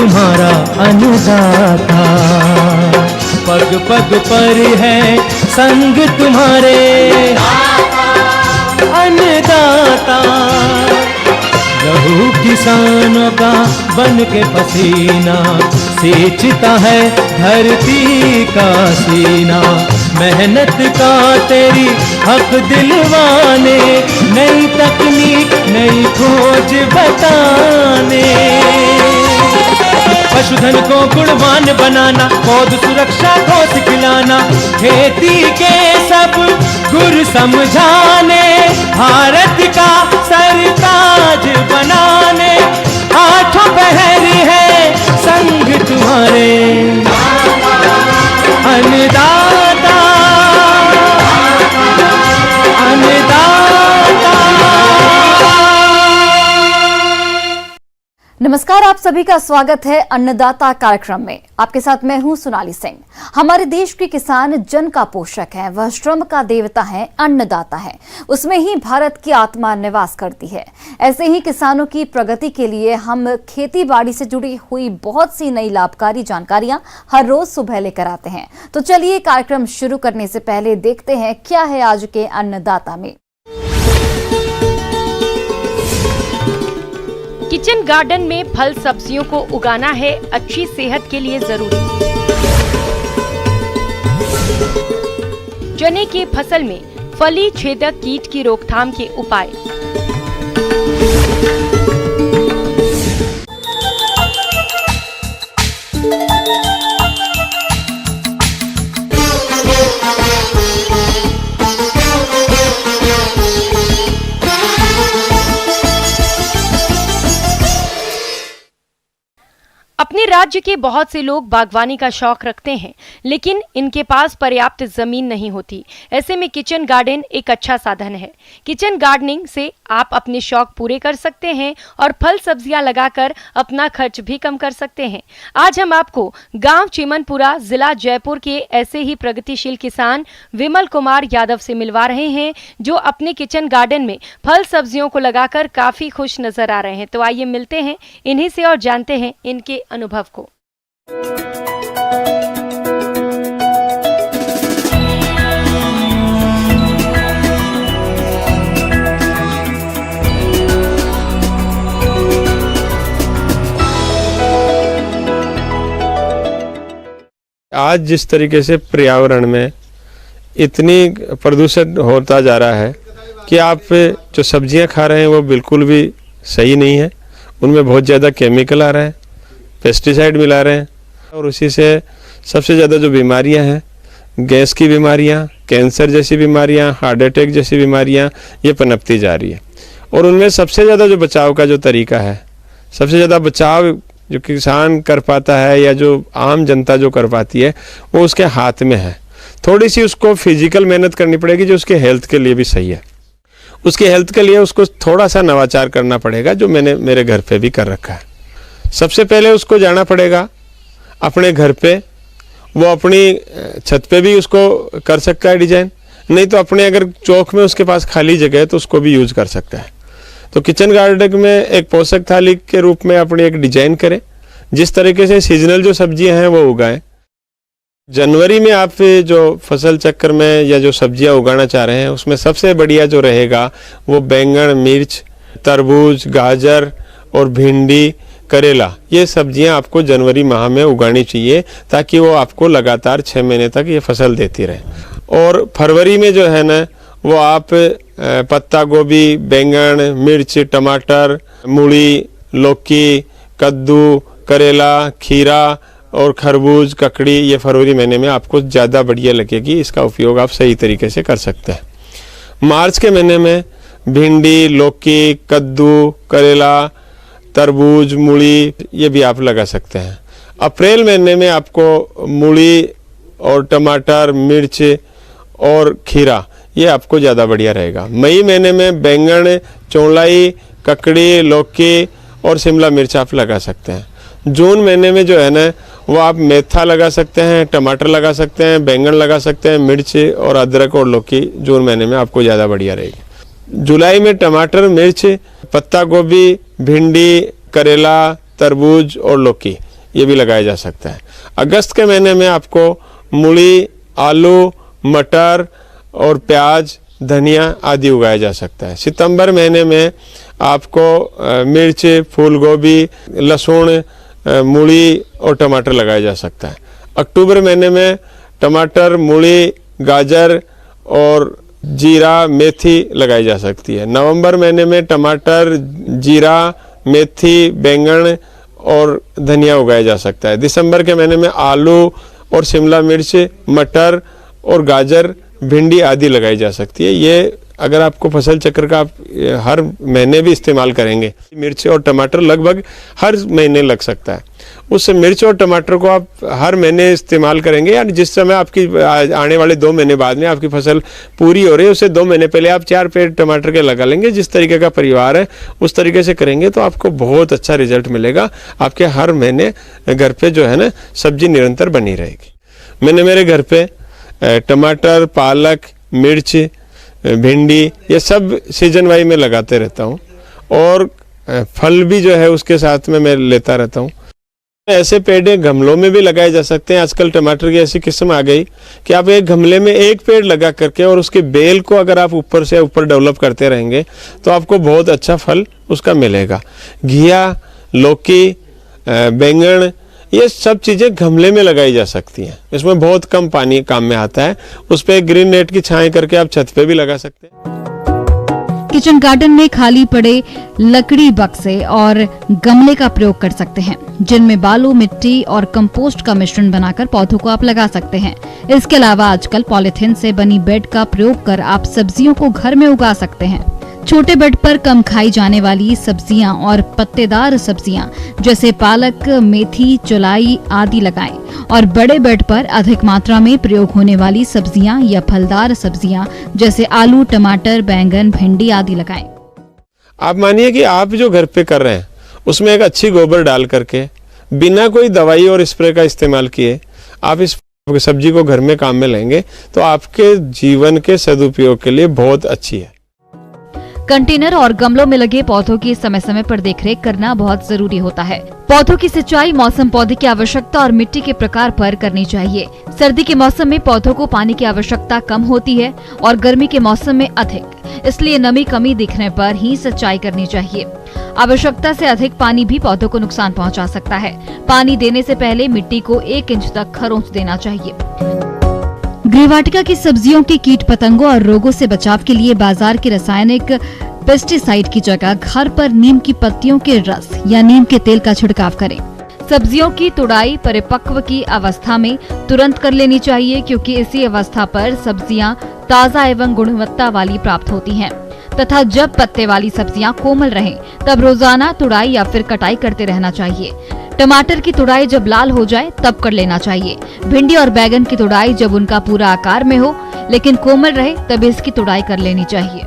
तुम्हारा अन्नदाता, पग पग पर है संग तुम्हारे अन्नदाता। लहू किसानों का बन के पसीना सींचता है धरती का सीना। मेहनत का तेरी हक दिलवाने, नई तकनीक नई खोज बताने। पशुधन को गुणवान बनाना, पौध सुरक्षा को सिखलाना, खेती के सब गुर समझाने, भारत का सरताज बनाने। आठों पहर है संग तुम्हारे अन्नदाता, अन्नदाता। नमस्कार, आप सभी का स्वागत है अन्नदाता कार्यक्रम में। आपके साथ मैं हूं सोनाली सिंह। हमारे देश के किसान जन का पोषक है, वह श्रम का देवता है, अन्नदाता है। उसमें ही भारत की आत्मा निवास करती है। ऐसे ही किसानों की प्रगति के लिए हम खेती बाड़ी से जुड़ी हुई बहुत सी नई लाभकारी जानकारियां हर रोज सुबह लेकर आते हैं। तो चलिए कार्यक्रम शुरू करने से पहले देखते हैं क्या है आज के अन्नदाता में। किचन गार्डन में फल सब्जियों को उगाना है अच्छी सेहत के लिए जरूरी। चने की फसल में फली छेदक कीट की रोकथाम के उपाय। अपने राज्य के बहुत से लोग बागवानी का शौक रखते हैं, लेकिन इनके पास पर्याप्त जमीन नहीं होती। ऐसे में किचन गार्डन एक अच्छा साधन है। किचन गार्डनिंग से आप अपने शौक पूरे कर सकते हैं और फल सब्जियां लगाकर अपना खर्च भी कम कर सकते हैं। आज हम आपको गांव चिमनपुरा, जिला जयपुर के ऐसे ही प्रगतिशील किसान विमल कुमार यादव से मिलवा रहे हैं, जो अपने किचन गार्डन में फल सब्जियों को लगाकर काफी खुश नजर आ रहे हैं। तो आइए मिलते हैं इन्हीं से और जानते हैं इनके अनुभव को। आज जिस तरीके से पर्यावरण में इतनी प्रदूषण होता जा रहा है कि आप जो सब्जियां खा रहे हैं वो बिल्कुल भी सही नहीं है। उनमें बहुत ज़्यादा केमिकल आ रहे हैं, पेस्टिसाइड मिला रहे हैं, और उसी से सबसे ज़्यादा जो बीमारियां हैं, गैस की बीमारियां, कैंसर जैसी बीमारियां, हार्ट अटैक जैसी बीमारियां, ये पनपती जा रही है। और उनमें सबसे ज़्यादा जो बचाव का जो तरीका है, सबसे ज़्यादा बचाव जो किसान कर पाता है या जो आम जनता जो कर पाती है, वो उसके हाथ में है। थोड़ी सी उसको फिजिकल मेहनत करनी पड़ेगी जो उसके हेल्थ के लिए भी सही है। उसके हेल्थ के लिए उसको थोड़ा सा नवाचार करना पड़ेगा, जो मैंने मेरे घर पे भी कर रखा है। सबसे पहले उसको जाना पड़ेगा अपने घर पे, वो अपनी छत पे भी उसको कर सकता है डिजाइन, नहीं तो अपने अगर चौक में उसके पास खाली जगह है तो उसको भी यूज कर सकता है। तो किचन गार्डन में एक पोषक थाली के रूप में अपनी एक डिजाइन करें, जिस तरीके से सीजनल जो सब्जियां हैं वो उगाएं। जनवरी में आप जो फसल चक्र में या जो सब्जियां उगाना चाह रहे हैं, उसमें सबसे बढ़िया जो रहेगा वो बैंगन, मिर्च, तरबूज, गाजर और भिंडी, करेला, ये सब्जियां आपको जनवरी माह में उगानी चाहिए, ताकि वो आपको लगातार 6 महीने तक ये फसल देती रहे। और फरवरी में जो है ना, वो आप पत्ता गोभी, बैंगन, मिर्च, टमाटर, मूली, लौकी, कद्दू, करेला, खीरा और खरबूज, ककड़ी, ये फरवरी महीने में आपको ज़्यादा बढ़िया लगेगी। इसका उपयोग आप सही तरीके से कर सकते हैं। मार्च के महीने में भिंडी, लौकी, कद्दू, करेला, तरबूज, मूली, ये भी आप लगा सकते हैं। अप्रैल महीने में आपको मूली और टमाटर, मिर्च और खीरा, ये आपको ज़्यादा बढ़िया रहेगा। मई महीने में बैंगन, चौलाई, ककड़ी, लौकी और शिमला मिर्च आप लगा सकते हैं। जून महीने में जो है ना, वो आप मेथा लगा सकते हैं, टमाटर लगा सकते हैं, बैंगन लगा सकते हैं, मिर्च और अदरक और लौकी जून महीने में आपको ज़्यादा बढ़िया रहेगी। जुलाई में टमाटर, मिर्च, पत्ता गोभी, भिंडी, करेला, तरबूज और लौकी, ये भी लगाया जा सकता है। अगस्त के महीने में आपको मूली, आलू, मटर और प्याज, धनिया आदि उगाया जा सकता है। सितंबर महीने में आपको मिर्च, फूल गोभी, लहसुन, मूली और टमाटर लगाया जा सकता है। अक्टूबर महीने में टमाटर, मूली, गाजर और जीरा, मेथी लगाई जा सकती है। नवंबर महीने में टमाटर, जीरा, मेथी, बैंगन और धनिया उगाया जा सकता है। दिसंबर के महीने में आलू और शिमला मिर्च, मटर और गाजर, भिंडी आदि लगाई जा सकती है। ये अगर आपको फसल चक्र का आप हर महीने भी इस्तेमाल करेंगे, मिर्च और टमाटर लगभग हर महीने लग सकता है। उस मिर्च और टमाटर को आप हर महीने इस्तेमाल करेंगे, यानी जिस समय आपकी आने वाले 2 महीने बाद में आपकी फसल पूरी हो रही है, उससे 2 महीने पहले आप 4 पेड़ टमाटर के लगा लेंगे। जिस तरीके का परिवार है उस तरीके से करेंगे तो आपको बहुत अच्छा रिजल्ट मिलेगा। आपके हर महीने घर पे जो है ना सब्जी निरंतर बनी रहेगी। मैंने मेरे घर पे टमाटर, पालक, मिर्च, भिंडी ये सब सीजन वाइज में लगाते रहता हूँ और फल भी जो है उसके साथ में मैं लेता रहता हूँ। ऐसे पेड़ गमलों में भी लगाए जा सकते हैं। आजकल टमाटर की ऐसी किस्म आ गई कि आप एक गमले में एक पेड़ लगा करके और उसके बेल को अगर आप ऊपर से ऊपर डेवलप करते रहेंगे तो आपको बहुत अच्छा फल उसका मिलेगा। घिया, लौकी, बैंगन ये सब चीज़ें गमले में लगाई जा सकती हैं। इसमें बहुत कम पानी काम में आता है। उस पर ग्रीन नेट की छाया करके आप छत पे भी लगा सकते हैं। किचन गार्डन में खाली पड़े लकड़ी बक्से और गमले का प्रयोग कर सकते हैं, जिनमें बालू, मिट्टी और कंपोस्ट का मिश्रण बनाकर पौधों को आप लगा सकते हैं। इसके अलावा आजकल पॉलीथीन से बनी बेड का प्रयोग कर आप सब्जियों को घर में उगा सकते हैं। छोटे बेड पर कम खाई जाने वाली सब्जियां और पत्तेदार सब्जियां जैसे पालक, मेथी, चौलाई आदि लगाएं और बड़े बेड पर अधिक मात्रा में प्रयोग होने वाली सब्जियां या फलदार सब्जियां जैसे आलू, टमाटर, बैंगन, भिंडी आदि लगाएं। आप मानिए कि आप जो घर पे कर रहे हैं उसमें एक अच्छी गोबर डाल करके बिना कोई दवाई और स्प्रे का इस्तेमाल किए आप इस सब्जी को घर में काम में लेंगे तो आपके जीवन के सदुपयोग के लिए बहुत अच्छी है। कंटेनर और गमलों में लगे पौधों की समय समय पर देखरेख करना बहुत जरूरी होता है। पौधों की सिंचाई मौसम, पौधे की आवश्यकता और मिट्टी के प्रकार पर करनी चाहिए। सर्दी के मौसम में पौधों को पानी की आवश्यकता कम होती है और गर्मी के मौसम में अधिक, इसलिए नमी कमी दिखने पर ही सिंचाई करनी चाहिए। आवश्यकता से अधिक पानी भी पौधों को नुकसान पहुंचा सकता है। पानी देने से पहले मिट्टी को 1 इंच तक खरोंच देना चाहिए। गृहवाटिका की सब्जियों के कीट पतंगों और रोगों से बचाव के लिए बाजार के रासायनिक पेस्टिसाइड की जगह घर पर नीम की पत्तियों के रस या नीम के तेल का छिड़काव करें। सब्जियों की तुड़ाई परिपक्व की अवस्था में तुरंत कर लेनी चाहिए, क्योंकि इसी अवस्था पर सब्जियां ताजा एवं गुणवत्ता वाली प्राप्त होती हैं तथा जब पत्ते वाली सब्जियां कोमल रहें तब रोजाना तुड़ाई या फिर कटाई करते रहना चाहिए। टमाटर की तुड़ाई जब लाल हो जाए तब कर लेना चाहिए। भिंडी और बैगन की तुड़ाई जब उनका पूरा आकार में हो लेकिन कोमल रहे तब इसकी तुड़ाई कर लेनी चाहिए।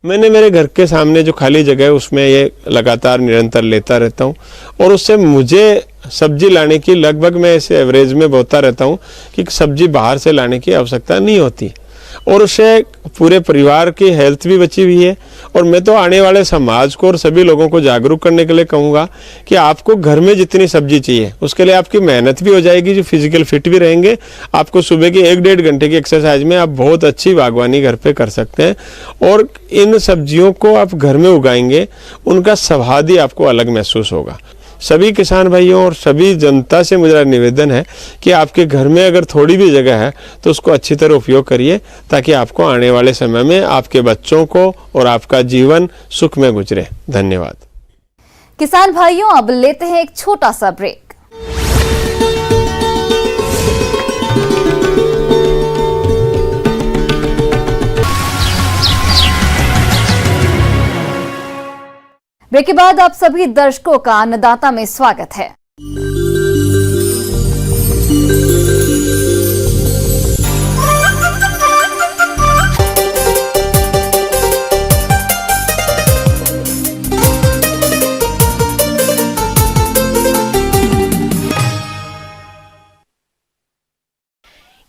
मैंने मेरे घर के सामने जो खाली जगह है उसमें ये लगातार निरंतर लेता रहता हूँ और उससे मुझे सब्जी लाने की लगभग मैं इसे एवरेज में बोलता रहता हूँ कि सब्जी बाहर से लाने की आवश्यकता नहीं होती और उससे पूरे परिवार की हेल्थ भी बची हुई है। और मैं तो आने वाले समाज को और सभी लोगों को जागरूक करने के लिए कहूँगा कि आपको घर में जितनी सब्जी चाहिए उसके लिए आपकी मेहनत भी हो जाएगी, जो फिजिकल फिट भी रहेंगे। आपको सुबह की 1-1.5 घंटे की एक्सरसाइज में आप बहुत अच्छी बागवानी घर पे कर सकते हैं और इन सब्जियों को आप घर में उगाएंगे, उनका स्वाद ही आपको अलग महसूस होगा। सभी किसान भाइयों और सभी जनता से मेरा निवेदन है कि आपके घर में अगर थोड़ी भी जगह है तो उसको अच्छी तरह उपयोग करिए ताकि आपको आने वाले समय में आपके बच्चों को और आपका जीवन सुख में गुजरे। धन्यवाद। किसान भाइयों, अब लेते हैं एक छोटा सा ब्रेक। ब्रेक के बाद आप सभी दर्शकों का अन्नदाता में स्वागत है।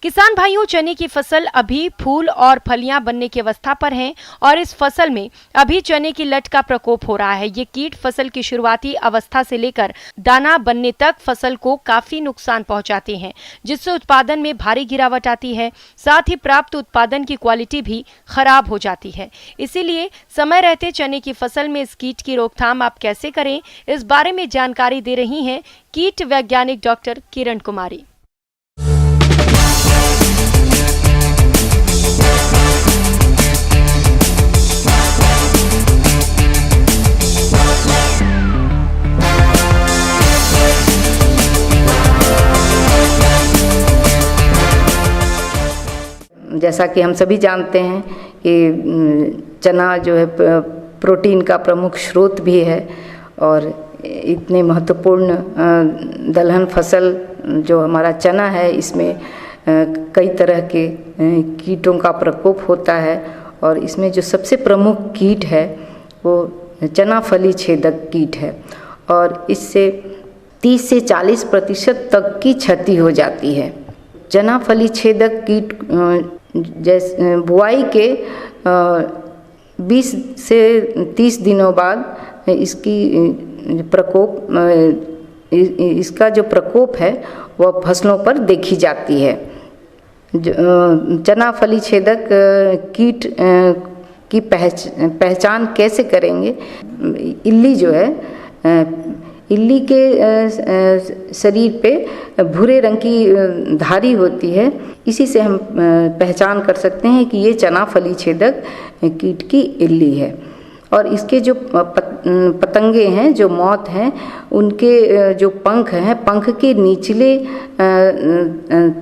किसान भाइयों, चने की फसल अभी फूल और फलियां बनने की अवस्था पर है और इस फसल में अभी चने की लट का प्रकोप हो रहा है। ये कीट फसल की शुरुआती अवस्था से लेकर दाना बनने तक फसल को काफी नुकसान पहुंचाते हैं, जिससे उत्पादन में भारी गिरावट आती है। साथ ही प्राप्त उत्पादन की क्वालिटी भी खराब हो जाती है। इसीलिए समय रहते चने की फसल में इस कीट की रोकथाम आप कैसे करें, इस बारे में जानकारी दे रही हैं कीट वैज्ञानिक डॉक्टर किरण कुमारी। जैसा कि हम सभी जानते हैं कि चना जो है प्रोटीन का प्रमुख स्रोत भी है और इतने महत्वपूर्ण दलहन फसल जो हमारा चना है, इसमें कई तरह के कीटों का प्रकोप होता है और इसमें जो सबसे प्रमुख कीट है वो चना फली छेदक कीट है और इससे 30 से 40% तक की क्षति हो जाती है। चना फली छेदक कीट जैसे बुआई के 20 से 30 दिनों बाद इसका जो प्रकोप है वह फसलों पर देखी जाती है। चना फली छेदक कीट की पहचान कैसे करेंगे? इल्ली जो है, इल्ली के शरीर पे भूरे रंग की धारी होती है, इसी से हम पहचान कर सकते हैं कि ये चना फली छेदक कीट की इल्ली है। और इसके जो पतंगे हैं, जो मौत हैं, उनके जो पंख हैं, पंख के निचले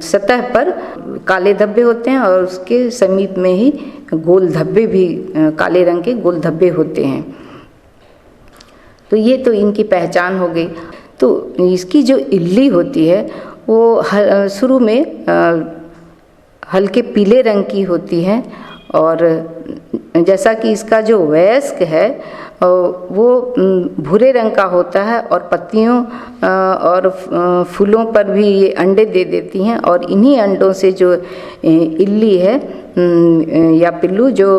सतह पर काले धब्बे होते हैं और उसके समीप में ही गोल धब्बे भी, काले रंग के गोल धब्बे होते हैं। तो ये तो इनकी पहचान हो गई। तो इसकी जो इल्ली होती है वो शुरू में हल्के पीले रंग की होती है और जैसा कि इसका जो वयस्क है वो भूरे रंग का होता है और पत्तियों और फूलों पर भी ये अंडे दे देती हैं और इन्हीं अंडों से जो इल्ली है या पिल्लू जो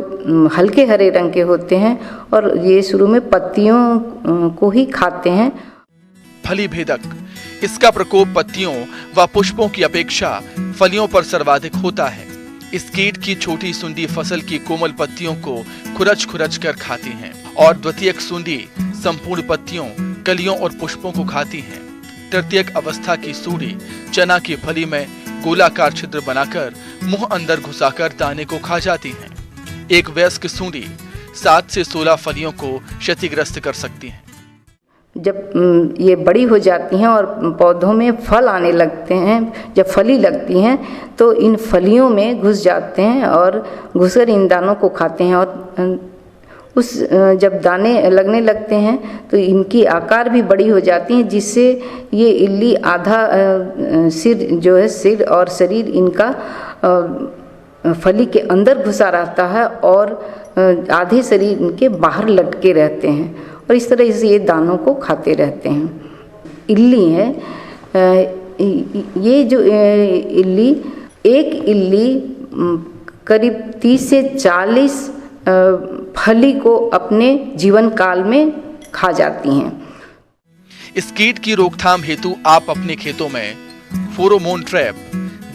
हल्के हरे रंग के होते हैं और ये शुरू में पत्तियों को ही खाते हैं। फली भेदक, इसका प्रकोप पत्तियों व पुष्पों की अपेक्षा फलियों पर सर्वाधिक होता है। इस कीट की छोटी सुंडी फसल की कोमल पत्तियों को खुरच कर खाती हैं और द्वितीयक सुंडी संपूर्ण पत्तियों, कलियों और पुष्पों को खाती हैं। तृतीयक अवस्था की सूंडी चना की फली में गोलाकार छिद्र बनाकर मुंह अंदर घुसाकर दाने को खा जाती हैं। एक वयस्क सूंडी 7 से 16 फलियों को क्षतिग्रस्त कर सकती है। जब ये बड़ी हो जाती हैं और पौधों में फल आने लगते हैं, जब फली लगती हैं तो इन फलियों में घुस जाते हैं और घुसकर इन दानों को खाते हैं और जब दाने लगने लगते हैं तो इनकी आकार भी बड़ी हो जाती हैं, जिससे ये इल्ली आधा सिर जो है, सिर और शरीर इनका फली के अंदर घुसा रहता है और आधे शरीर इनके बाहर लटके रहते हैं और इस तरह से ये दानों को खाते रहते हैं। इल्ली है, ये जो इल्ली, एक इल्ली करीब 30 से 40 फली को अपने जीवन काल में खा जाती हैं। इस कीट की रोकथाम हेतु आप अपने खेतों में फेरोमोन ट्रैप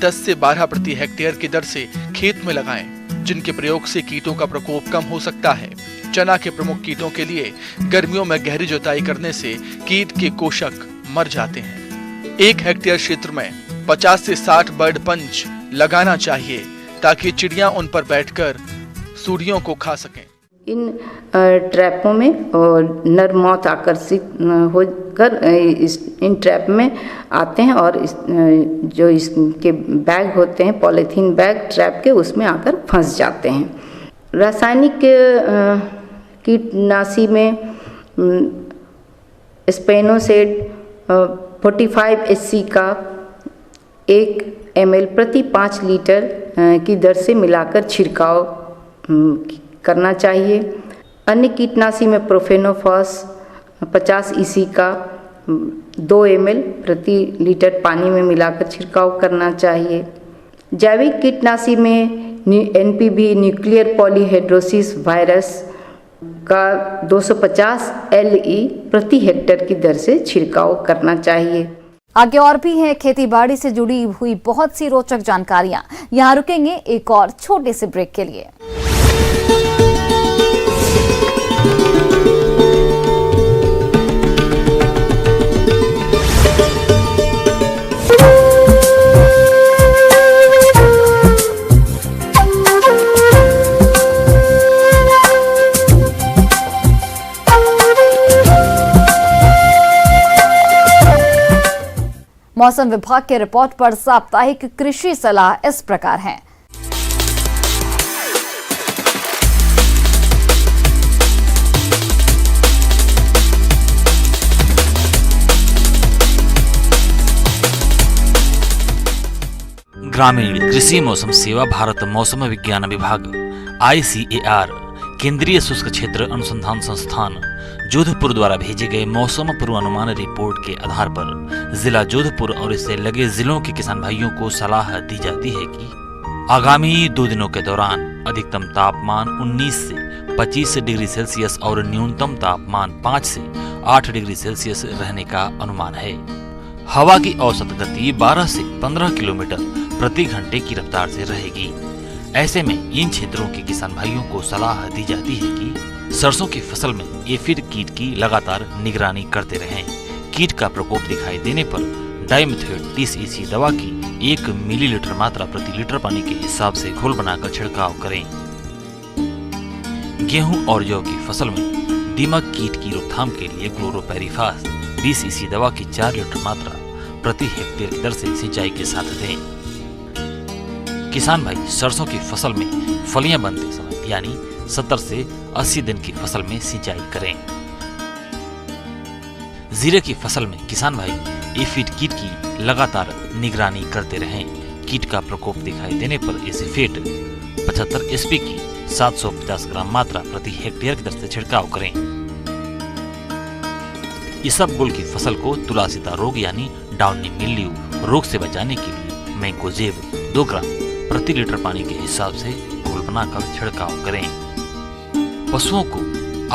10 से 12 प्रति हेक्टेयर की दर से खेत में लगाएं, जिनके प्रयोग से कीटों का प्रकोप कम हो सकता है। चना के प्रमुख कीटों के लिए गर्मियों में गहरी जुताई करने से कीट के कोशक मर जाते हैं। 1 हेक्टेयर क्षेत्र में 50 से 60 बर्ड पंच लगाना चाहिए ताकि चिड़िया उन पर बैठकर सूड़ियों को खा सकें। इन ट्रैपों में नर मौत आकर्षित होकर इन ट्रैप में आते हैं और जो इसके बैग होते हैं, पॉलीथीन बैग ट्रैप के, उसमें आकर फंस जाते हैं। रासायनिक कीटनाशी में स्पेनोसेड 45 HC का 1 ml प्रति 5 लीटर की दर से मिलाकर छिड़काव करना चाहिए। अन्य कीटनाशी में प्रोफेनोफॉस 50 EC का 2 ml प्रति लीटर पानी में मिलाकर छिड़काव करना चाहिए। जैविक कीटनाशी में एनपीवी न्यूक्लियर पॉलीहेड्रोसिस वायरस का 250 LE प्रति हेक्टेयर की दर से छिड़काव करना चाहिए। आगे और भी हैं खेती बाड़ी से जुड़ी हुई बहुत सी रोचक जानकारियां। यहाँ रुकेंगे एक और छोटे से ब्रेक के लिए। मौसम विभाग के रिपोर्ट पर साप्ताहिक कृषि सलाह इस प्रकार है। ग्रामीण कृषि मौसम सेवा भारत मौसम विज्ञान विभाग ICAR केंद्रीय शुष्क क्षेत्र अनुसंधान संस्थान जोधपुर द्वारा भेजे गए मौसम पूर्वानुमान रिपोर्ट के आधार पर जिला जोधपुर और इससे लगे जिलों के किसान भाइयों को सलाह दी जाती है कि आगामी 2 दिनों के दौरान अधिकतम तापमान 19 से 25 डिग्री सेल्सियस और न्यूनतम तापमान 5 से 8 डिग्री सेल्सियस रहने का अनुमान है। हवा की औसत गति 12 से 15 किलोमीटर प्रति घंटे की रफ्तार से रहेगी। ऐसे में इन क्षेत्रों के किसान भाइयों को सलाह दी जाती है कि सरसों की फसल में एफिड कीट की लगातार निगरानी करते रहें। कीट का प्रकोप दिखाई देने पर डाइमिथोएट 30 EC दवा की 1 मिलीलीटर मात्रा प्रति लीटर पानी के हिसाब से घोल बनाकर छिड़काव करें। गेहूं और जौ की फसल में दीमक कीट की रोकथाम के लिए क्लोरोपेरिफास 20 EC दवा की 4 लीटर मात्रा प्रति हेक्टेयर की दर से सिंचाई के साथ दें। किसान भाई सरसों की फसल में फलियां बनते समय यानी 70 से 80 दिन की फसल में सिंचाई करें। जीरे की फसल में किसान भाई एफिड कीट की लगातार निगरानी करते रहें। कीट का प्रकोप दिखाई देने पर एसिफेट 75 SP की 750 ग्राम मात्रा प्रति हेक्टेयर की दर से छिड़काव करें। इसबगोल की फसल को तुलासिता रोग यानी डाउनी मिल्ड्यू रोग से बचाने के लिए मैंकोजेब 2 ग्राम प्रति लीटर पानी के हिसाब से घोल बनाकर छिड़काव करें। पशुओं को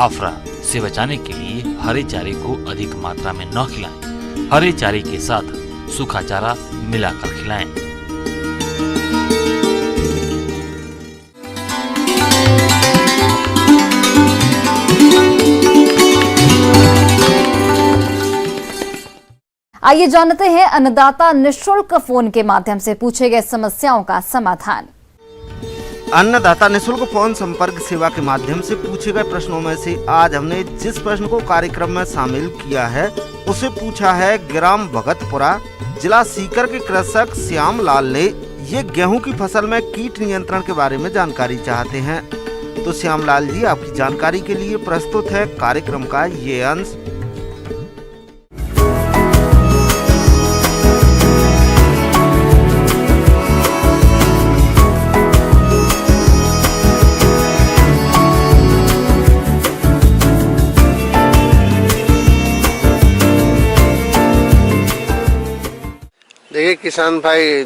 आफरा से बचाने के लिए हरे चारे को अधिक मात्रा में न खिलाएं। हरे चारे के साथ सूखा चारा मिलाकर खिलाएं। आइए जानते हैं अन्नदाता निःशुल्क फोन के माध्यम से पूछे गए समस्याओं का समाधान। अन्नदाता निःशुल्क फोन संपर्क सेवा के माध्यम से पूछे गए प्रश्नों में से आज हमने जिस प्रश्न को कार्यक्रम में शामिल किया है उसे पूछा है ग्राम भगतपुरा जिला सीकर के कृषक श्याम लाल ने। ये गेहूं की फसल में कीट नियंत्रण के बारे में जानकारी चाहते हैं। तो श्याम लाल जी, आपकी जानकारी के लिए प्रस्तुत है कार्यक्रम का ये अंश। देखिए किसान भाई,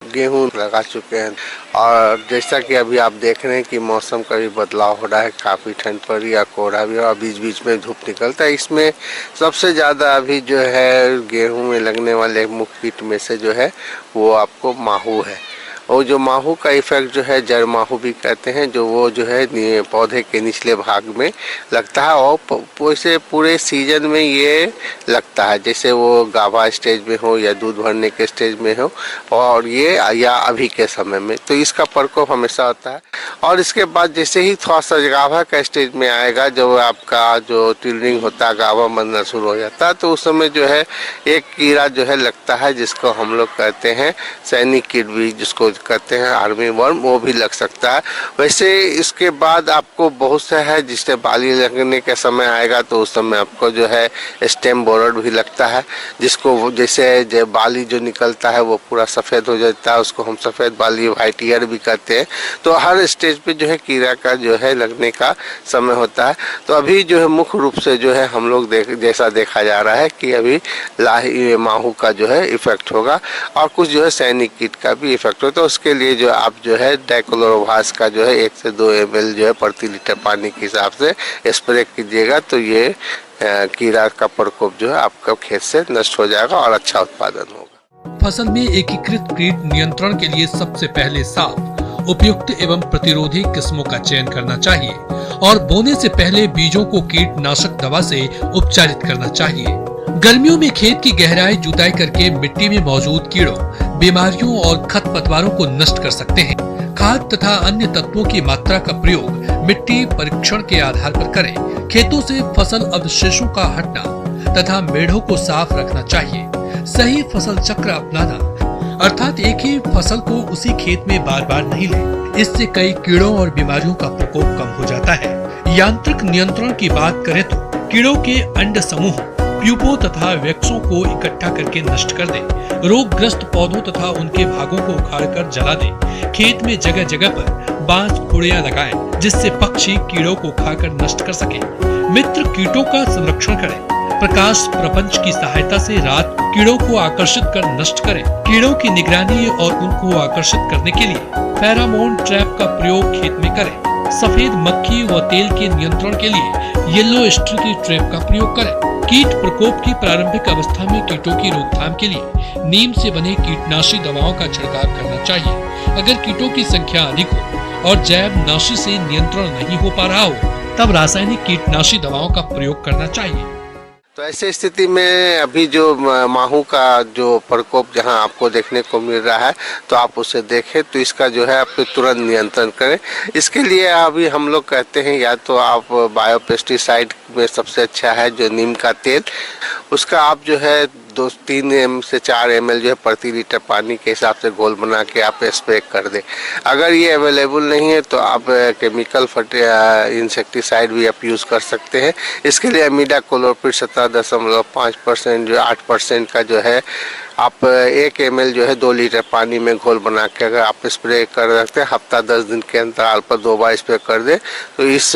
गेहूं लगा चुके हैं और जैसा कि अभी आप देख रहे हैं कि मौसम का भी बदलाव हो रहा है। काफ़ी ठंड पड़ रही है, कोहरा भी और बीच बीच में धूप निकलता है। इसमें सबसे ज़्यादा अभी जो है गेहूं में लगने वाले मुख्य कीट में से जो है वो आपको माहू है। और जो माहू का इफेक्ट जो है जड़ माहू भी कहते हैं, जो वो जो है पौधे के निचले भाग में लगता है और वैसे पूरे सीजन में ये लगता है, जैसे वो गाभा स्टेज में हो या दूध भरने के स्टेज में हो और ये या अभी के समय में, तो इसका प्रकोप हमेशा होता है। और इसके बाद जैसे ही थोड़ा सा गाभा का स्टेज में आएगा, जब आपका जो टिल्डिंग होता है, गाभा बनना शुरू हो जाता है, तो उस समय जो है एक कीड़ा जो है लगता है जिसको हम लोग कहते हैं सैनिक कीट भी जिसको कहते हैं आर्मी वर्म, वो भी लग सकता है। वैसे इसके बाद आपको बहुत से है जिससे बाली लगने के समय आएगा तो उस समय आपको जो है स्टेम बोरर भी लगता है, जिसको जैसे बाली जो निकलता है वो पूरा सफ़ेद हो जाता है, उसको हम सफ़ेद बाली व्हाइट ईयर भी कहते हैं। तो हर स्टेज पे जो है कीड़ा का जो है लगने का समय होता है। तो अभी जो है मुख्य रूप से जो है हम लोग जैसा देखा जा रहा है कि अभी माहू का जो है इफेक्ट होगा और कुछ जो है सैनिक कीट का भी इफेक्ट होता है। उसके लिए जो आप जो है डाइक्लोरोभास का जो है 1 से 2 ml जो है प्रति लीटर पानी के हिसाब से स्प्रे कीजिएगा, तो ये कीड़ा का प्रकोप जो है आपका खेत से नष्ट हो जाएगा और अच्छा उत्पादन होगा। फसल में एकीकृत कीट नियंत्रण के लिए सबसे पहले साफ, उपयुक्त एवं प्रतिरोधी किस्मों का चयन करना चाहिए और बोने से पहले बीजों को कीटनाशक दवा से उपचारित करना चाहिए। गर्मियों में खेत की गहराई जुताई करके मिट्टी में मौजूद कीड़ों, बीमारियों और खरपतवारों को नष्ट कर सकते हैं। खाद तथा अन्य तत्वों की मात्रा का प्रयोग मिट्टी परीक्षण के आधार पर करें। खेतों से फसल अवशेषों का हटना तथा मेढ़ों को साफ रखना चाहिए। सही फसल चक्र अपनाना, अर्थात एक ही फसल को उसी खेत में बार बार नहीं लें। इससे कई कीड़ों और बीमारियों का प्रकोप कम हो जाता है। यांत्रिक नियंत्रण की बात करें तो कीड़ों के अंड समूह, प्यूपों तथा वैक्सों को इकट्ठा करके नष्ट कर दें। रोगग्रस्त पौधों तथा उनके भागों को उखाड़कर जला दें। खेत में जगह जगह पर बांस खुड़ियां लगाएं, जिससे पक्षी कीड़ों को खाकर नष्ट कर सके। मित्र कीटों का संरक्षण करें। प्रकाश प्रपंच की सहायता से रात को कीड़ों को आकर्षित कर नष्ट करें। कीड़ों की निगरानी और उनको आकर्षित करने के लिए फेरोमोन ट्रैप का प्रयोग खेत में करें। सफेद मक्खी व तेल के नियंत्रण के लिए येलो स्टिकी ट्रैप का प्रयोग करें। कीट प्रकोप की प्रारंभिक अवस्था में कीटों की रोकथाम के लिए नीम से बने कीटनाशी दवाओं का छिड़काव करना चाहिए। अगर कीटों की संख्या अधिक हो और जैवनाशी से नियंत्रण नहीं हो पा रहा हो, तब रासायनिक कीटनाशी दवाओं का प्रयोग करना चाहिए। तो ऐसी स्थिति में अभी जो माहू का जो प्रकोप जहां आपको देखने को मिल रहा है, तो आप उसे देखें तो इसका जो है आप तुरंत नियंत्रण करें। इसके लिए अभी हम लोग कहते हैं या तो आप बायोपेस्टिसाइड में सबसे अच्छा है जो नीम का तेल, उसका आप जो है 2-3 से 4 ml जो है प्रति लीटर पानी के हिसाब से घोल बना के आप स्प्रे कर दें। अगर ये अवेलेबल नहीं है तो आप केमिकल इंसेक्टिसाइड भी आप यूज़ कर सकते हैं। इसके लिए इमिडाक्लोपीड 17.5% जो 8% का जो है आप 1 ml जो है 2 लीटर पानी में घोल बना के अगर आप स्प्रे कर सकते हैं, हफ्ता 10 दिन के अंतराल पर 2 बार स्प्रे कर दें, तो इस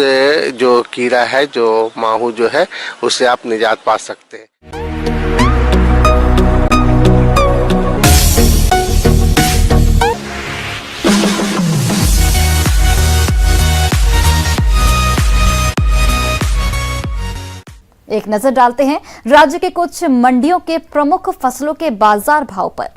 जो कीड़ा है जो माहू जो है उससे आप निजात पा सकते हैं। एक नजर डालते हैं राज्य के कुछ मंडियों के प्रमुख फसलों के बाजार भाव पर।